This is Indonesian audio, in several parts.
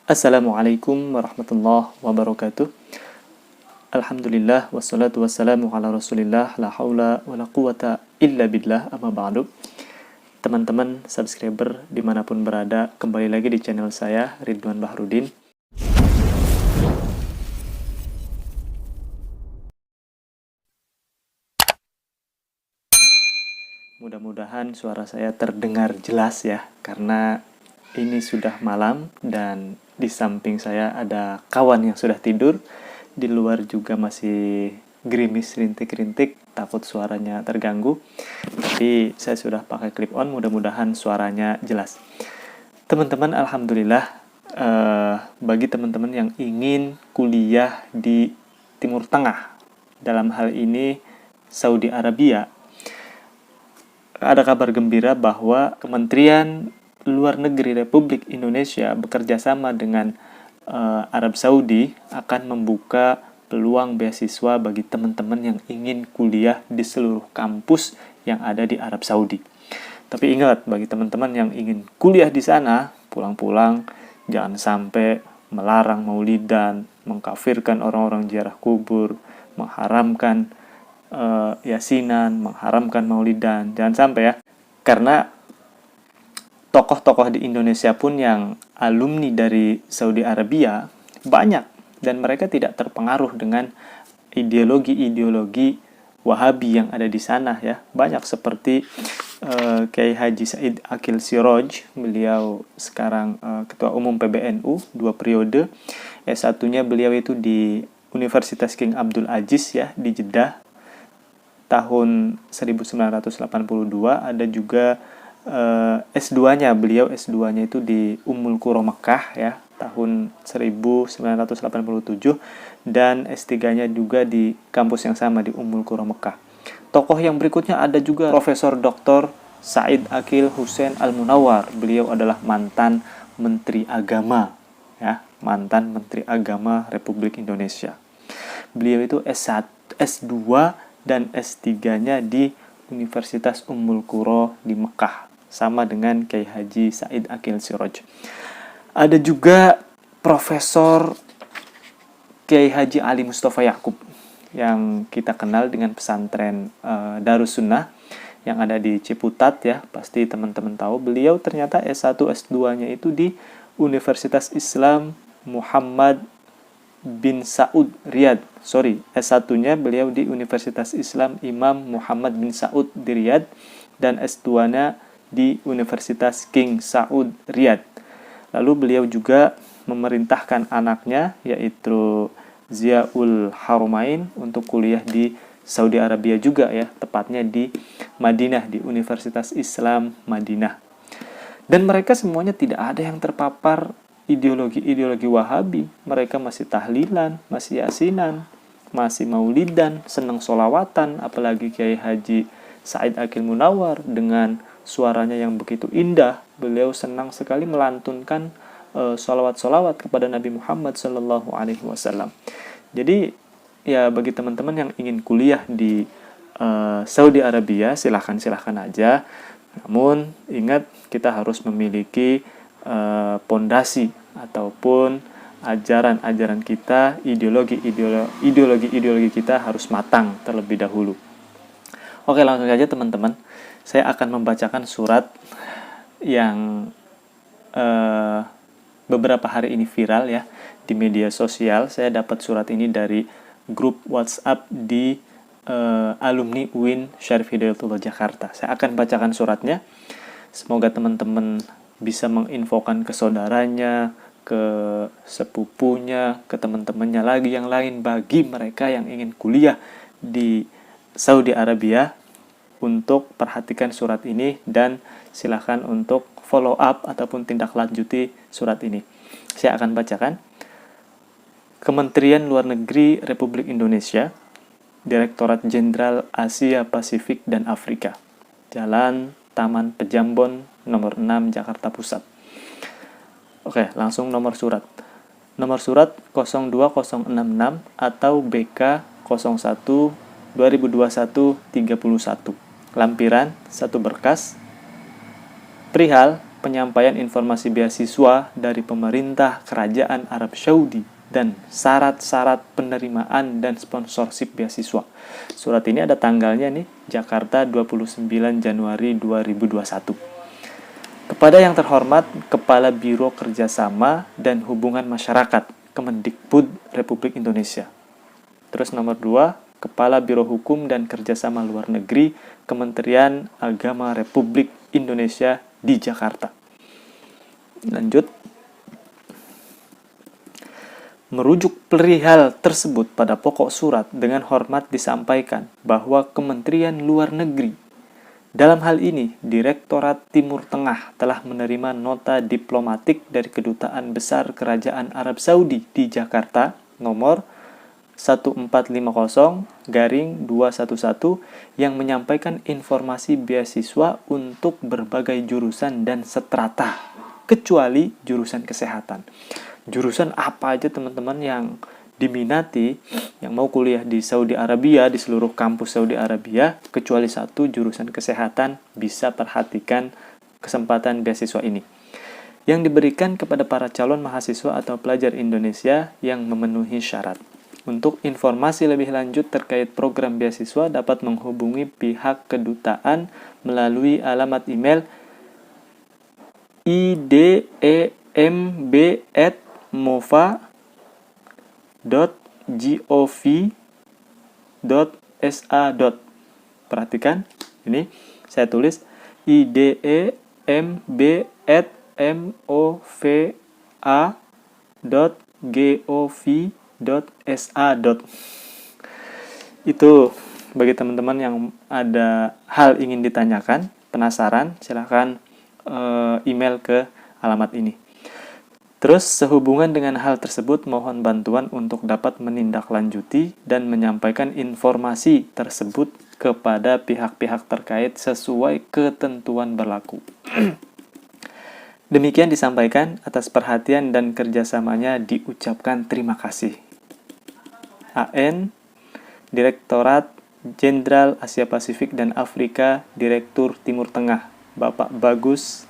Assalamualaikum warahmatullahi wabarakatuh. Alhamdulillah wassalatu wassalamu ala rasulillah la haula wa la quwata illa billah amma ba'du. Teman-teman subscriber dimanapun berada, kembali lagi di channel saya Ridwan Bahrudin. Mudah-mudahan suara saya terdengar jelas ya, karena ini sudah malam dan di samping saya ada kawan yang sudah tidur. Di luar juga masih gerimis rintik-rintik, takut suaranya terganggu. Tapi saya sudah pakai clip on, mudah-mudahan suaranya jelas. Teman-teman, alhamdulillah, bagi teman-teman yang ingin kuliah di Timur Tengah, dalam hal ini Saudi Arabia, ada kabar gembira bahwa Kementerian Luar Negeri Republik Indonesia bekerja sama dengan Arab Saudi akan membuka peluang beasiswa bagi teman-teman yang ingin kuliah di seluruh kampus yang ada di Arab Saudi. Tapi ingat, bagi teman-teman yang ingin kuliah di sana, pulang-pulang jangan sampai melarang maulidan, mengkafirkan orang-orang ziarah kubur, mengharamkan yasinan, mengharamkan maulidan. Jangan sampai ya. Karena tokoh-tokoh di Indonesia pun yang alumni dari Saudi Arabia banyak, dan mereka tidak terpengaruh dengan ideologi-ideologi Wahabi yang ada di sana ya. Banyak seperti Kiai Haji Said Akil Siroj, beliau sekarang Ketua Umum PBNU 2 periode. S1-nya beliau itu di Universitas King Abdul Aziz ya, di Jeddah tahun 1982. Ada juga S2-nya, beliau S2-nya itu di Ummul Qura Mekah ya, tahun 1987, dan S3-nya juga di kampus yang sama di Ummul Qura Mekah. Tokoh yang berikutnya ada juga Profesor Dr. Said Akil Hussein Al-Munawar. Beliau adalah mantan Menteri Agama ya, mantan Menteri Agama Republik Indonesia. Beliau itu S1, S2 dan S3-nya di Universitas Ummul Qura di Mekah, sama dengan Kiai Haji Said Akil Siroj. Ada juga Profesor Kiai Haji Ali Mustafa Yakub yang kita kenal dengan pesantren Darussunnah yang ada di Ciputat ya, pasti teman-teman tahu. Beliau ternyata S1 S2-nya itu di Universitas Islam Muhammad bin Saud Riyadh. S1-nya beliau di Universitas Islam Imam Muhammad bin Saud di Riyadh, dan S2-nya di Universitas King Saud Riyadh. Lalu beliau juga memerintahkan anaknya, yaitu Ziaul Haramain, untuk kuliah di Saudi Arabia juga ya, tepatnya di Madinah, di Universitas Islam Madinah. Dan mereka semuanya tidak ada yang terpapar ideologi-ideologi Wahabi. Mereka masih tahlilan, masih yasinan, masih maulidan, senang solawatan. Apalagi Kiai Haji Said Akil Munawar dengan suaranya yang begitu indah, beliau senang sekali melantunkan solawat-solawat kepada Nabi Muhammad SAW. Jadi ya, bagi teman-teman yang ingin kuliah di Saudi Arabia, silahkan aja. Namun ingat, kita harus memiliki pondasi ataupun ajaran-ajaran kita, ideologi kita harus matang terlebih dahulu. Oke, langsung saja teman-teman. Saya akan membacakan surat yang beberapa hari ini viral ya di media sosial. Saya dapat surat ini dari grup WhatsApp di alumni UIN Syarif Hidayatullah Jakarta. Saya akan bacakan suratnya. Semoga teman-teman bisa menginfokan ke saudaranya, ke sepupunya, ke teman-temannya lagi yang lain, bagi mereka yang ingin kuliah di Saudi Arabia, untuk perhatikan surat ini dan silahkan untuk follow up ataupun tindak lanjuti surat ini. Saya akan bacakan. Kementerian Luar Negeri Republik Indonesia, Direktorat Jenderal Asia Pasifik dan Afrika, Jalan Taman Pejambon nomor 6 Jakarta Pusat. Oke, langsung nomor surat. Nomor surat 02066 atau BK 01 2021 31. Lampiran 1 berkas perihal penyampaian informasi beasiswa dari pemerintah Kerajaan Arab Saudi dan syarat-syarat penerimaan dan sponsorship beasiswa. Surat ini ada tanggalnya nih, Jakarta 29 Januari 2021. Kepada yang terhormat Kepala Biro Kerjasama dan Hubungan Masyarakat Kemendikbud Republik Indonesia. Terus nomor 2, Kepala Biro Hukum dan Kerjasama Luar Negeri Kementerian Agama Republik Indonesia di Jakarta. Lanjut. Merujuk perihal tersebut pada pokok surat dengan hormat disampaikan bahwa Kementerian Luar Negeri dalam hal ini Direktorat Timur Tengah telah menerima nota diplomatik dari Kedutaan Besar Kerajaan Arab Saudi di Jakarta nomor 1450-211 yang menyampaikan informasi beasiswa untuk berbagai jurusan dan strata kecuali jurusan kesehatan. Jurusan apa aja teman-teman yang diminati, yang mau kuliah di Saudi Arabia, di seluruh kampus Saudi Arabia, kecuali satu, jurusan kesehatan, bisa perhatikan kesempatan beasiswa ini. Yang diberikan kepada para calon mahasiswa atau pelajar Indonesia yang memenuhi syarat. Untuk informasi lebih lanjut terkait program beasiswa dapat menghubungi pihak kedutaan melalui alamat email idemb@mova.gov.sa. Perhatikan, ini saya tulis idemb@mova.gov.sa. Itu bagi teman-teman yang ada hal ingin ditanyakan, penasaran, silahkan email ke alamat ini. Terus sehubungan dengan hal tersebut mohon bantuan untuk dapat menindaklanjuti dan menyampaikan informasi tersebut kepada pihak-pihak terkait sesuai ketentuan berlaku. Demikian disampaikan, atas perhatian dan kerjasamanya diucapkan terima kasih. AN, Direktorat Jenderal Asia Pasifik dan Afrika, Direktur Timur Tengah, Bapak Bagus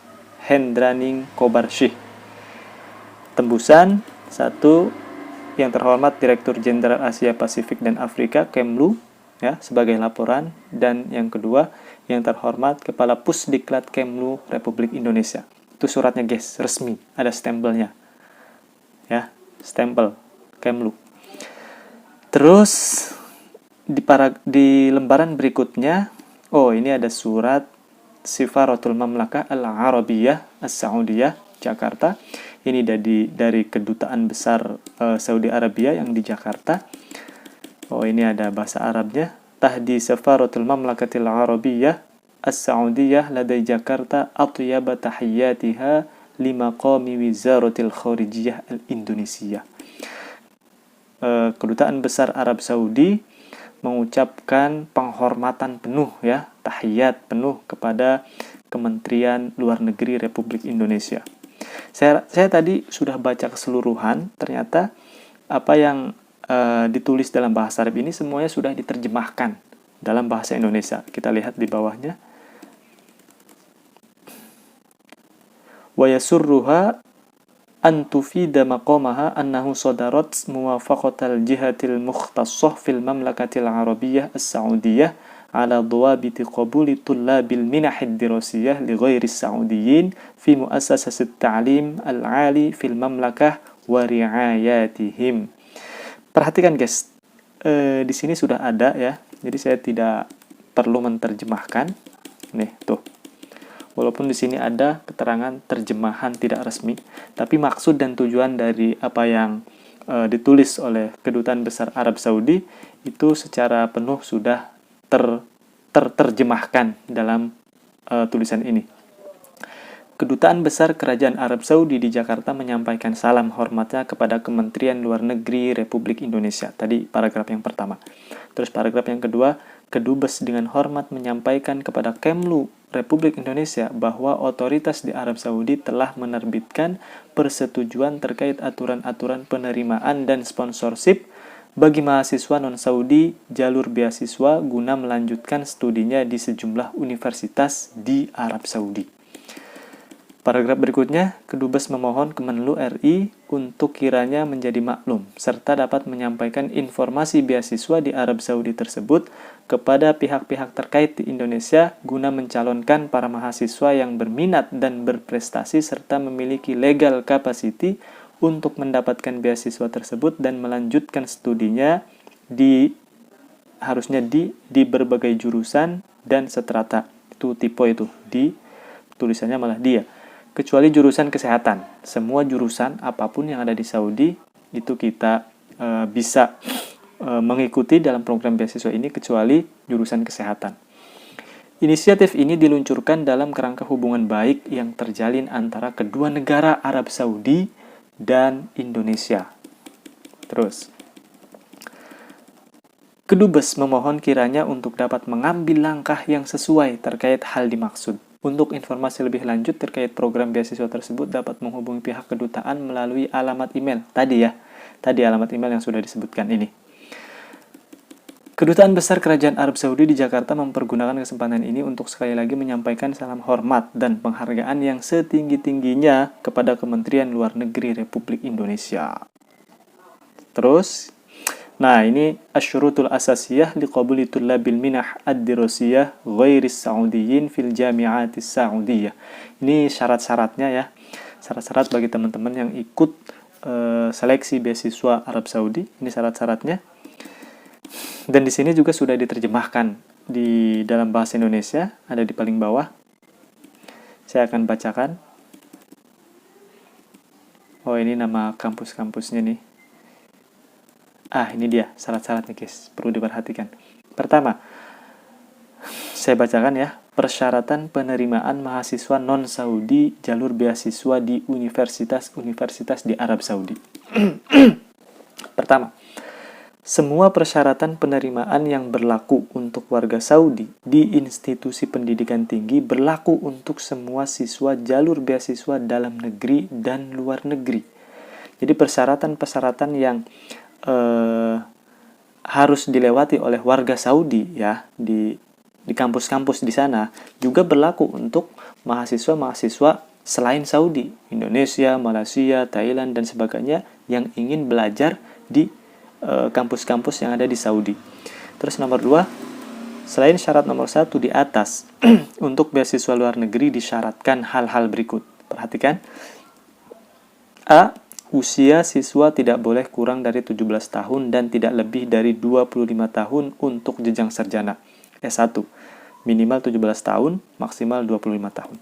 Hendraning Kobarsyih. Tembusan 1, yang terhormat Direktur Jenderal Asia Pasifik dan Afrika, Kemlu, ya, sebagai laporan. Dan yang kedua, yang terhormat Kepala Pusdiklat Kemlu Republik Indonesia. Itu suratnya guys, resmi, ada stempelnya. Ya, stempel Kemlu. Terus di lembaran berikutnya, ini ada surat Sifaratul Mamlakah Al-Arabiyah As-Saudiyah Jakarta. Ini dari Kedutaan Besar Saudi Arabia yang di Jakarta. Ini ada bahasa Arabnya. Tahdi Sifaratul Mamlakatil Arabiyah As-Saudiyah ladai Jakarta atyaba tahiyyatiha limaqami Wizaratil Kharijiyah Al-Indonesia. Kedutaan Besar Arab Saudi mengucapkan penghormatan penuh, ya, tahiyat penuh kepada Kementerian Luar Negeri Republik Indonesia. Saya tadi sudah baca keseluruhan, ternyata apa yang ditulis dalam bahasa Arab ini semuanya sudah diterjemahkan dalam bahasa Indonesia. Kita lihat di bawahnya. Wa yasurruha an tufida maqamaha annahu sadarat muwafaqatal jihatil mukhtassah fil mamlakatil arabiyyah as-saudiyah ala dhawabiti qabuli tullabil minahid dirasiyah li ghairi as-saudiyyin fi muassasasit ta'lim al-'ali fil mamlakah wa ri'ayatihim. Perhatikan guys, di sini sudah ada, ya. Jadi saya tidak perlu menerjemahkan. Nih, tuh. Walaupun di sini ada keterangan terjemahan tidak resmi, tapi maksud dan tujuan dari apa yang ditulis oleh Kedutaan Besar Arab Saudi itu secara penuh sudah terjemahkan dalam tulisan ini. Kedutaan Besar Kerajaan Arab Saudi di Jakarta menyampaikan salam hormatnya kepada Kementerian Luar Negeri Republik Indonesia. Tadi paragraf yang pertama. Terus paragraf yang kedua, Kedubes dengan hormat menyampaikan kepada Kemlu Republik Indonesia bahwa otoritas di Arab Saudi telah menerbitkan persetujuan terkait aturan-aturan penerimaan dan sponsorship bagi mahasiswa non-Saudi jalur beasiswa guna melanjutkan studinya di sejumlah universitas di Arab Saudi. Paragraf berikutnya, Kedubes memohon Kemenlu RI untuk kiranya menjadi maklum, serta dapat menyampaikan informasi beasiswa di Arab Saudi tersebut kepada pihak-pihak terkait di Indonesia guna mencalonkan para mahasiswa yang berminat dan berprestasi serta memiliki legal capacity untuk mendapatkan beasiswa tersebut dan melanjutkan studinya harusnya di berbagai jurusan dan strata. Itu tipe itu, di tulisannya malah dia. Kecuali jurusan kesehatan. Semua jurusan apapun yang ada di Saudi itu kita bisa mengikuti dalam program beasiswa ini kecuali jurusan kesehatan. Inisiatif ini diluncurkan dalam kerangka hubungan baik yang terjalin antara kedua negara Arab Saudi dan Indonesia. Terus, Kedubes memohon kiranya untuk dapat mengambil langkah yang sesuai terkait hal dimaksud. Untuk informasi lebih lanjut terkait program beasiswa tersebut dapat menghubungi pihak kedutaan melalui alamat email. Tadi alamat email yang sudah disebutkan ini. Kedutaan Besar Kerajaan Arab Saudi di Jakarta mempergunakan kesempatan ini untuk sekali lagi menyampaikan salam hormat dan penghargaan yang setinggi-tingginya kepada Kementerian Luar Negeri Republik Indonesia. Terus, nah ini asyurutul asasiyah liqabuli tullabil minah ad-dirasiyah ghairis saudiyyin fil jami'atis saudiyah. Ini syarat-syaratnya ya. Syarat-syarat bagi teman-teman yang ikut seleksi beasiswa Arab Saudi. Ini syarat-syaratnya. Dan di sini juga sudah diterjemahkan di dalam bahasa Indonesia, ada di paling bawah. Saya akan bacakan. Oh, ini nama kampus-kampusnya nih. Ini dia syarat-syaratnya guys, perlu diperhatikan. Pertama, saya bacakan ya. Persyaratan penerimaan mahasiswa non-Saudi jalur beasiswa di universitas-universitas di Arab Saudi. Pertama, semua persyaratan penerimaan yang berlaku untuk warga Saudi di institusi pendidikan tinggi berlaku untuk semua siswa jalur beasiswa dalam negeri dan luar negeri. Jadi persyaratan-persyaratan yang harus dilewati oleh warga Saudi ya di kampus-kampus di sana juga berlaku untuk mahasiswa-mahasiswa selain Saudi, Indonesia, Malaysia, Thailand dan sebagainya yang ingin belajar di kampus-kampus yang ada di Saudi. Terus nomor 2, selain syarat nomor 1 di atas, untuk beasiswa luar negeri disyaratkan hal-hal berikut. Perhatikan. A. Usia siswa tidak boleh kurang dari 17 tahun dan tidak lebih dari 25 tahun untuk jenjang sarjana. S1. Minimal 17 tahun, maksimal 25 tahun.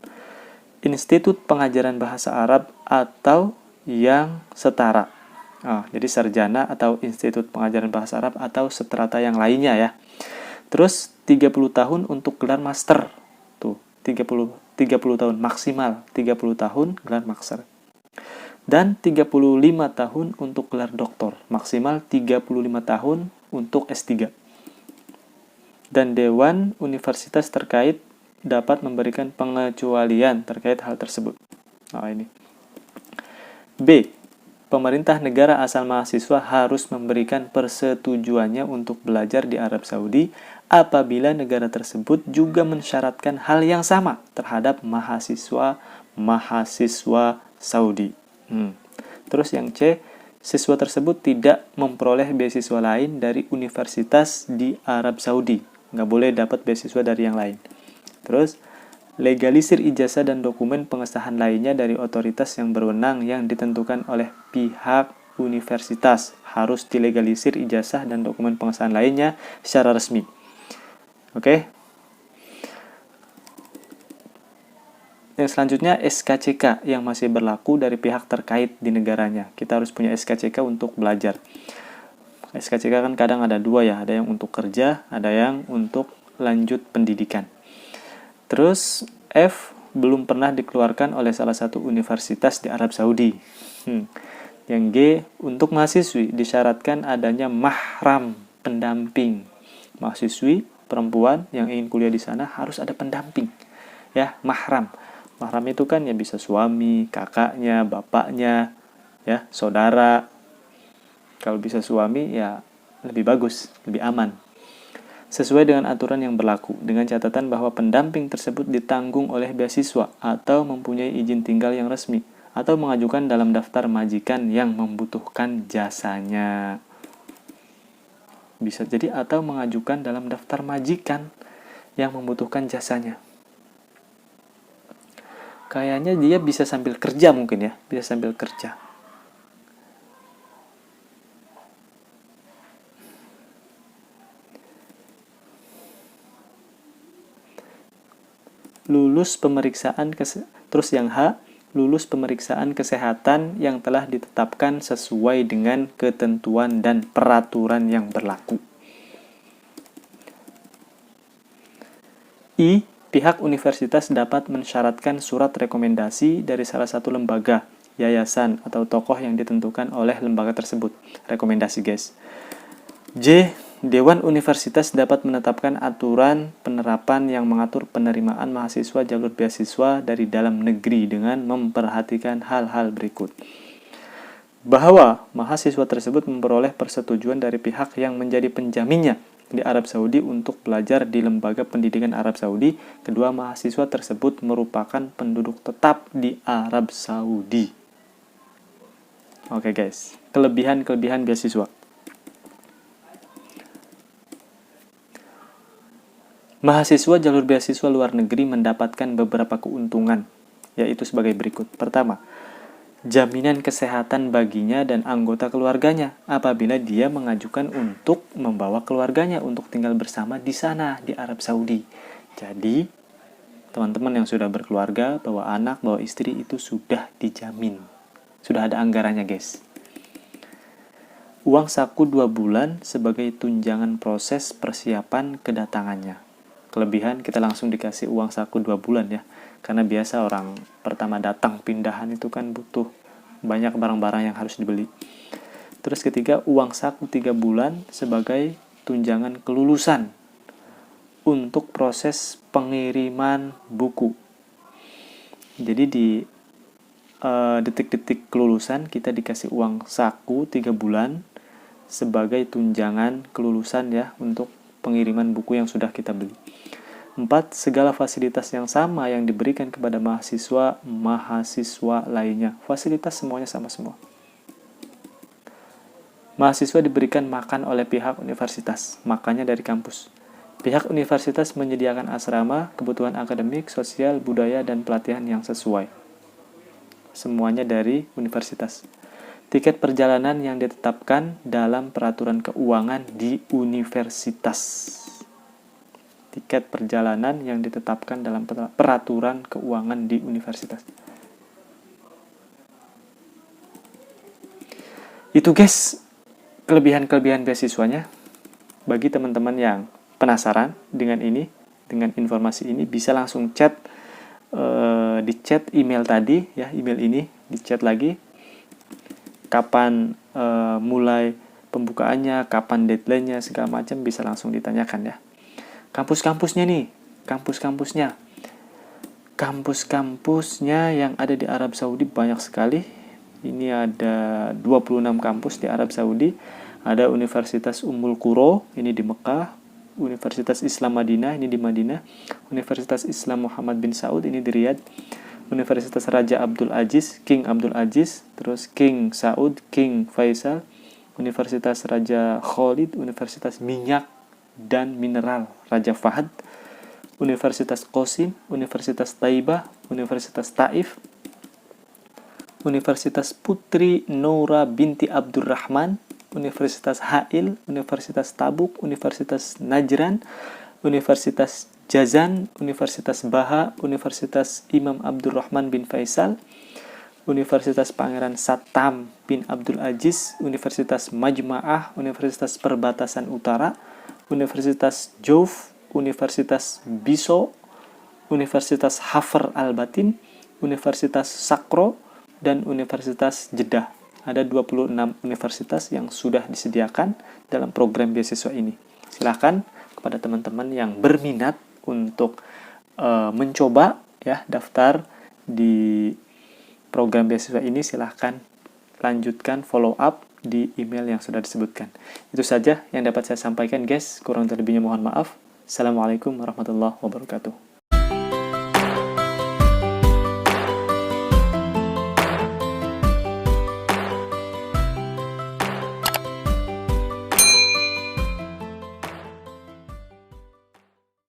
Institut pengajaran bahasa Arab atau yang setara. Jadi sarjana atau institut pengajaran bahasa Arab atau strata yang lainnya ya. Terus 30 tahun untuk gelar master. Tuh, 30 tahun maksimal 30 tahun gelar master. Dan 35 tahun untuk gelar doktor, maksimal 35 tahun untuk S3. Dan Dewan Universitas terkait dapat memberikan pengecualian terkait hal tersebut. Ini. B. Pemerintah negara asal mahasiswa harus memberikan persetujuannya untuk belajar di Arab Saudi apabila negara tersebut juga mensyaratkan hal yang sama terhadap mahasiswa Saudi. Terus yang C, siswa tersebut tidak memperoleh beasiswa lain dari universitas di Arab Saudi. Nggak boleh dapat beasiswa dari yang lain. Terus, legalisir ijazah dan dokumen pengesahan lainnya dari otoritas yang berwenang yang ditentukan oleh pihak universitas. Harus dilegalisir ijazah dan dokumen pengesahan lainnya secara resmi. Oke? Yang selanjutnya SKCK yang masih berlaku dari pihak terkait di negaranya. Kita harus punya SKCK untuk belajar. SKCK kan kadang ada dua ya, ada yang untuk kerja, ada yang untuk lanjut pendidikan. Terus F, belum pernah dikeluarkan oleh salah satu universitas di Arab Saudi. Yang G, untuk mahasiswi disyaratkan adanya mahram pendamping. Mahasiswi perempuan yang ingin kuliah di sana harus ada pendamping. Ya, mahram. Mahram itu kan ya bisa suami, kakaknya, bapaknya, ya, saudara. Kalau bisa suami ya lebih bagus, lebih aman. sesuai dengan aturan yang berlaku, dengan catatan bahwa pendamping tersebut ditanggung oleh beasiswa atau mempunyai izin tinggal yang resmi, atau mengajukan dalam daftar majikan yang membutuhkan jasanya. Bisa jadi atau mengajukan dalam daftar majikan yang membutuhkan jasanya. Kayaknya dia bisa sambil kerja mungkin ya, bisa sambil kerja. Lulus pemeriksaan terus yang H, lulus pemeriksaan kesehatan yang telah ditetapkan sesuai dengan ketentuan dan peraturan yang berlaku. I, pihak universitas dapat mensyaratkan surat rekomendasi dari salah satu lembaga, yayasan, atau tokoh yang ditentukan oleh lembaga tersebut. Rekomendasi, guys. J, Dewan Universitas dapat menetapkan aturan penerapan yang mengatur penerimaan mahasiswa jalur beasiswa dari dalam negeri dengan memperhatikan hal-hal berikut. Bahwa mahasiswa tersebut memperoleh persetujuan dari pihak yang menjadi penjaminnya di Arab Saudi untuk belajar di lembaga pendidikan Arab Saudi. Kedua, mahasiswa tersebut merupakan penduduk tetap di Arab Saudi. Oke, guys, kelebihan-kelebihan beasiswa. Mahasiswa jalur beasiswa luar negeri mendapatkan beberapa keuntungan, yaitu sebagai berikut. Pertama, jaminan kesehatan baginya dan anggota keluarganya apabila dia mengajukan untuk membawa keluarganya untuk tinggal bersama di sana, di Arab Saudi. Jadi, teman-teman yang sudah berkeluarga, bawa anak, bawa istri, itu sudah dijamin. Sudah ada anggarannya, guys. Uang saku 2 bulan sebagai tunjangan proses persiapan kedatangannya. Kelebihan, kita langsung dikasih uang saku 2 bulan ya. Karena biasa orang pertama datang pindahan itu kan butuh banyak barang-barang yang harus dibeli. Terus ketiga, uang saku 3 bulan sebagai tunjangan kelulusan untuk proses pengiriman buku. Jadi di detik-detik kelulusan kita dikasih uang saku 3 bulan sebagai tunjangan kelulusan ya untuk pengiriman buku yang sudah kita beli. 4. Segala fasilitas yang sama yang diberikan kepada mahasiswa lainnya. Fasilitas semuanya sama semua. Mahasiswa diberikan makan oleh pihak universitas, makannya dari kampus. Pihak universitas menyediakan asrama, kebutuhan akademik, sosial, budaya, dan pelatihan yang sesuai. Semuanya dari universitas. Tiket perjalanan yang ditetapkan dalam peraturan keuangan di universitas. Tiket perjalanan yang ditetapkan dalam peraturan keuangan di universitas. Itu guys, kelebihan-kelebihan beasiswanya. Bagi teman-teman yang penasaran dengan ini, dengan informasi ini, bisa langsung chat di chat email tadi ya, email ini di chat lagi. Kapan mulai pembukaannya, kapan deadline-nya, segala macam bisa langsung ditanyakan ya. Kampus-kampusnya nih, kampus-kampusnya yang ada di Arab Saudi banyak sekali. Ini ada 26 kampus di Arab Saudi. Ada Universitas Ummul Qura, ini di Mekah. Universitas Islam Madinah, ini di Madinah. Universitas Islam Muhammad bin Saud, ini di Riyadh. Universitas Raja Abdul Aziz, King Abdul Aziz, terus King Saud, King Faisal. Universitas Raja Khalid, Universitas Minyak dan Mineral Raja Fahad, Universitas Qasim, Universitas Taibah, Universitas Taif, Universitas Putri Noura binti Abdurrahman, Universitas Hail, Universitas Tabuk, Universitas Najran, Universitas Jazan, Universitas Baha, Universitas Imam Abdurrahman bin Faisal, Universitas Pangeran Satam bin Abdul Aziz, Universitas Majma'ah, Universitas Perbatasan Utara, Universitas Jauf, Universitas Biso, Universitas Hafr Al-Batin, Universitas Sakro, dan Universitas Jeddah. Ada 26 universitas yang sudah disediakan dalam program beasiswa ini. Silakan kepada teman-teman yang berminat untuk mencoba ya daftar di program beasiswa ini, silahkan lanjutkan follow up di email yang sudah disebutkan. Itu saja yang dapat saya sampaikan guys, kurang lebihnya mohon maaf. Assalamualaikum warahmatullahi wabarakatuh.